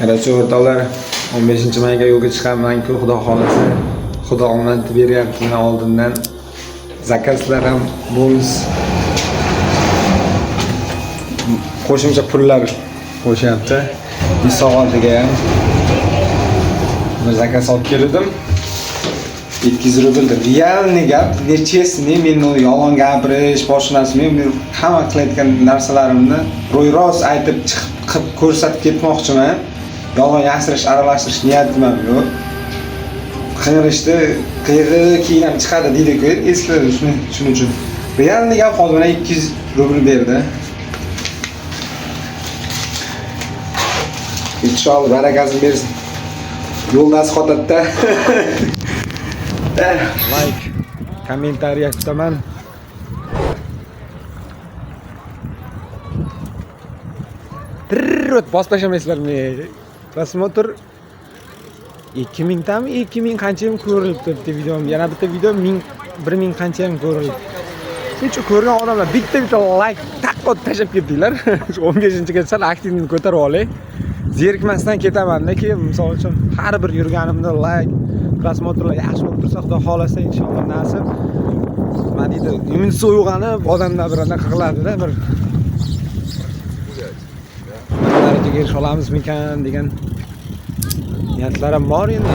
Qarchi o'rtoqlar, 15-mayga yo'lga chiqamanku, xudo xolasa. Xudo omad beryapti oldindan. Zakazlar ham bonus qo'shimcha pullar qo'shyapti. Bir soatiga ham bir zakaz olib keldim. 200 rublda. Realni gap, nechesini men yolg'on gapirish, boshqa narsa men hamma qilayotgan narsalarimni ro'y-rost aytib chiqib ko'rsatib ketmoqchiman. Yolg'on yashirish, aralashtirish niyatim ham yo'q. Qing'irishdi, keyin ham chiqadi deydi-ku, eskilar shuning uchun. Realni gap hozir mana 200 rubl berdi. İnşallah barakasini bersin. Yo'ldas qotadi-da. Like, kommentariya kutaman. Bos tashlamaysizlarmi? Просмотр 2000 tami 2000 qanchayam ko'rilib turibdi videom. Yana bitta video 1000 qanchayam ko'rildi. Shuncha ko'rgan odamlar bitta like taqqot tashlab ketdinglar. 15-ga sal aktivni ko'tarib olay. Zerikmasdan ketaman-da, keyin misol uchun har bir yurganimda like, prasmotrlar yaxshi bo'lib tursa, xudo xolasa inshaalloh nasib. Nima deydi, immunisi uyg'onib, odamlar birada qiladi-da, bir darajaga erisha olamizmikan degan niyatlarim bor endi.